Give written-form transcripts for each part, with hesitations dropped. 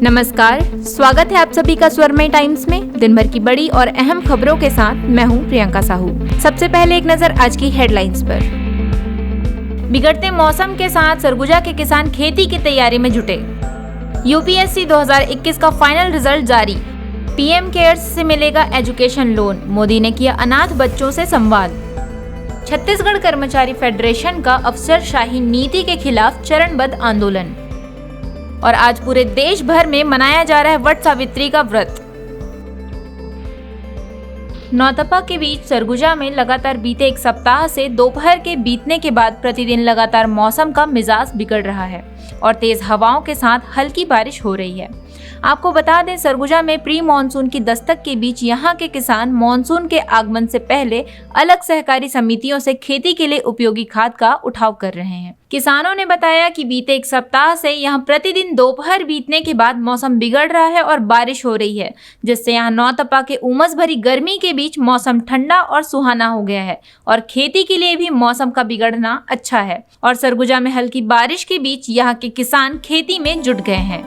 नमस्कार, स्वागत है आप सभी का स्वरमय टाइम्स में। दिन भर की बड़ी और अहम खबरों के साथ मैं हूं प्रियंका साहू। सबसे पहले एक नजर आज की हेडलाइंस पर। बिगड़ते मौसम के साथ सरगुजा के किसान खेती की तैयारी में जुटे। यूपीएससी 2021 का फाइनल रिजल्ट जारी। पीएम केयर्स से मिलेगा एजुकेशन लोन। मोदी ने किया अनाथ बच्चों से संवाद। छत्तीसगढ़ कर्मचारी फेडरेशन का अफसरशाही नीति के खिलाफ चरणबद्ध आंदोलन। और आज पूरे देश भर में मनाया जा रहा है वट सावित्री का व्रत। नौतपा के बीच सरगुजा में लगातार बीते एक सप्ताह से दोपहर के बीतने के बाद प्रतिदिन लगातार मौसम का मिजाज बिगड़ रहा है और तेज हवाओं के साथ हल्की बारिश हो रही है। आपको बता दें, सरगुजा में प्री मानसून की दस्तक के बीच यहां के किसान मानसून के आगमन से पहले अलग सहकारी समितियों से खेती के लिए उपयोगी खाद का उठाव कर रहे हैं। किसानों ने बताया कि बीते एक सप्ताह से यहां प्रतिदिन दोपहर बीतने के बाद मौसम बिगड़ रहा है और बारिश हो रही है, जिससे यहां नौतपा के उमस भरी गर्मी के बीच मौसम ठंडा और सुहाना हो गया है और खेती के लिए भी मौसम का बिगड़ना अच्छा है। और सरगुजा में हल्की बारिश के बीच यहाँ के किसान खेती में जुट गए हैं।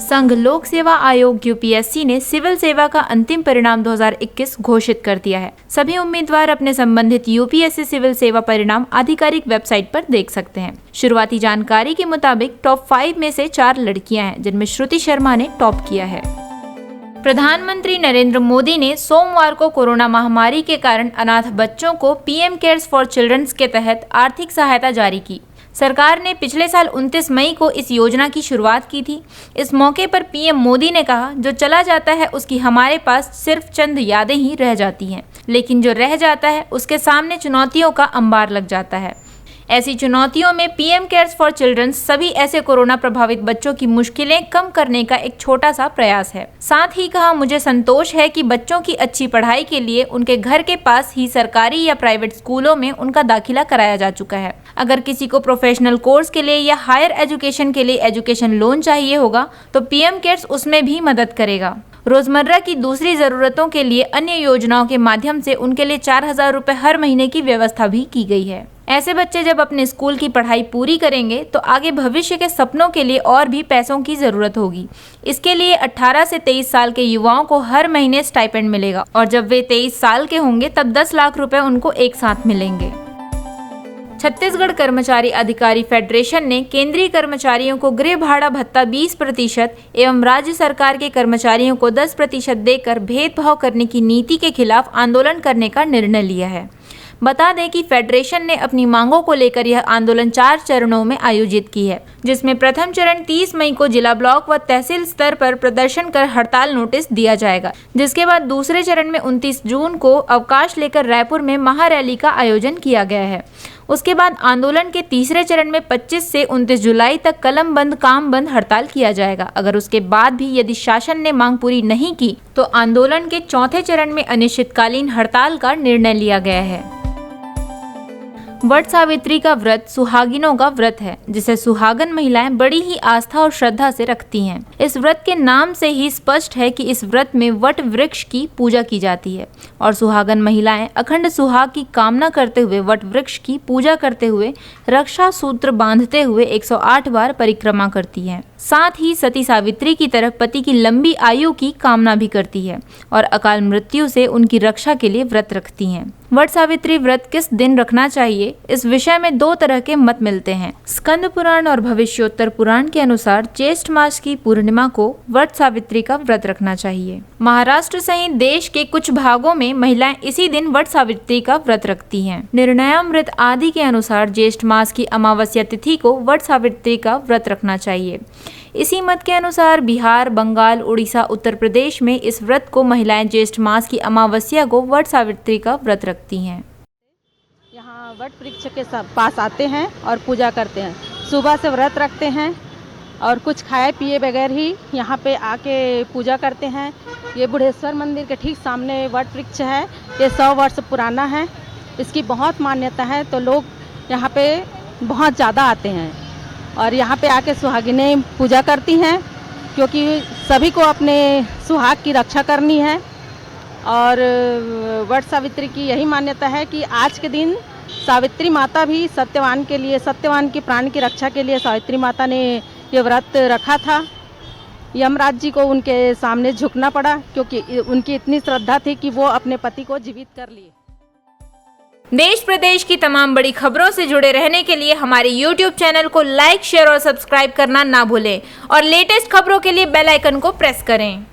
संघ लोक सेवा आयोग यूपीएससी ने सिविल सेवा का अंतिम परिणाम 2021 घोषित कर दिया है। सभी उम्मीदवार अपने संबंधित यूपीएससी सिविल सेवा परिणाम आधिकारिक वेबसाइट पर देख सकते हैं। शुरुआती जानकारी के मुताबिक टॉप 5 में से 4 लड़कियां हैं, जिनमें श्रुति शर्मा ने टॉप किया है। प्रधानमंत्री नरेंद्र मोदी ने सोमवार को कोरोना महामारी के कारण अनाथ बच्चों को पीएम केयर्स फॉर चिल्ड्रंस के तहत आर्थिक सहायता जारी की। सरकार ने पिछले साल 29 मई को इस योजना की शुरुआत की थी। इस मौके पर पीएम मोदी ने कहा, जो चला जाता है उसकी हमारे पास सिर्फ चंद यादें ही रह जाती हैं, लेकिन जो रह जाता है उसके सामने चुनौतियों का अंबार लग जाता है। ऐसी चुनौतियों में पीएम केयर्स फॉर चिल्ड्रंस सभी ऐसे कोरोना प्रभावित बच्चों की मुश्किलें कम करने का एक छोटा सा प्रयास है। साथ ही कहा, मुझे संतोष है कि बच्चों की अच्छी पढ़ाई के लिए उनके घर के पास ही सरकारी या प्राइवेट स्कूलों में उनका दाखिला कराया जा चुका है। अगर किसी को प्रोफेशनल कोर्स के लिए या हायर एजुकेशन के लिए एजुकेशन लोन चाहिए होगा तो पीएम केयर्स उसमें भी मदद करेगा। रोजमर्रा की दूसरी जरूरतों के लिए अन्य योजनाओं के माध्यम से उनके लिए 4,000 रुपए हर महीने की व्यवस्था भी की गई है। ऐसे बच्चे जब अपने स्कूल की पढ़ाई पूरी करेंगे तो आगे भविष्य के सपनों के लिए और भी पैसों की जरूरत होगी। इसके लिए 18 से 23 साल के युवाओं को हर महीने स्टाइपेंड मिलेगा और जब वे 23 साल के होंगे तब 10 लाख रुपए उनको एक साथ मिलेंगे। छत्तीसगढ़ कर्मचारी अधिकारी फेडरेशन ने केंद्रीय कर्मचारियों को गृह भाड़ा भत्ता 20% एवं राज्य सरकार के कर्मचारियों को 10% देकर भेदभाव करने की नीति के खिलाफ आंदोलन करने का निर्णय लिया है। बता दें कि फेडरेशन ने अपनी मांगों को लेकर यह आंदोलन 4 चरणों में आयोजित की है, जिसमें प्रथम चरण 30 मई को जिला ब्लॉक व तहसील स्तर पर प्रदर्शन कर हड़ताल नोटिस दिया जाएगा, जिसके बाद दूसरे चरण में 29 जून को अवकाश लेकर रायपुर में महारैली का आयोजन किया गया है। उसके बाद आंदोलन के तीसरे चरण में 25 से 29 जुलाई तक कलम बंद काम बंद हड़ताल किया जाएगा। अगर उसके बाद भी यदि शासन ने मांग पूरी नहीं की तो आंदोलन के चौथे चरण में अनिश्चितकालीन हड़ताल का निर्णय लिया गया है। वट सावित्री का व्रत सुहागिनों का व्रत है, जिसे सुहागन महिलाएं बड़ी ही आस्था और श्रद्धा से रखती हैं। इस व्रत के नाम से ही स्पष्ट है कि इस व्रत में वट वृक्ष की पूजा की जाती है और सुहागन महिलाएं अखंड सुहाग की कामना करते हुए वट वृक्ष की पूजा करते हुए रक्षा सूत्र बांधते हुए 108 बार परिक्रमा करती हैं। साथ ही सती सावित्री की तरह पति की लंबी आयु की कामना भी करती है और अकाल मृत्यु से उनकी रक्षा के लिए व्रत रखती हैं। वट सावित्री व्रत किस दिन रखना चाहिए, इस विषय में 2 तरह के मत मिलते हैं। स्कंद पुराण और भविष्योत्तर पुराण के अनुसार ज्येष्ठ मास की पूर्णिमा को वट सावित्री का व्रत रखना चाहिए। महाराष्ट्र सहित देश के कुछ भागों में महिलाएं इसी दिन वट सावित्री का व्रत रखती हैं। निर्णयामृत आदि के अनुसार ज्येष्ठ मास की अमावस्या तिथि को वट सावित्री का व्रत रखना चाहिए। इसी मत के अनुसार बिहार, बंगाल, उड़ीसा, उत्तर प्रदेश में इस व्रत को महिलाएं ज्येष्ठ मास की अमावस्या को वट सावित्री का व्रत रखती हैं। यहाँ वट वृक्ष के पास आते हैं और पूजा करते हैं। सुबह से व्रत रखते हैं और कुछ खाए पिए बगैर ही यहाँ पे आके पूजा करते हैं। ये बुढ़ेश्वर मंदिर के ठीक सामने वट वृक्ष है। ये 100 वर्ष पुराना है। इसकी बहुत मान्यता है, तो लोग यहाँ पे बहुत ज़्यादा आते हैं और यहाँ पे आके सुहागिनें पूजा करती हैं, क्योंकि सभी को अपने सुहाग की रक्षा करनी है। और वट सावित्री की यही मान्यता है कि आज के दिन सावित्री माता भी सत्यवान की प्राण की रक्षा के लिए सावित्री माता ने ये व्रत रखा था। यमराज जी को उनके सामने झुकना पड़ा, क्योंकि उनकी इतनी श्रद्धा थी कि वो अपने पति को जीवित कर लिए। देश प्रदेश की तमाम बड़ी खबरों से जुड़े रहने के लिए हमारे YouTube चैनल को लाइक, शेयर और सब्सक्राइब करना ना भूलें और लेटेस्ट खबरों के लिए बेल आइकन को प्रेस करें।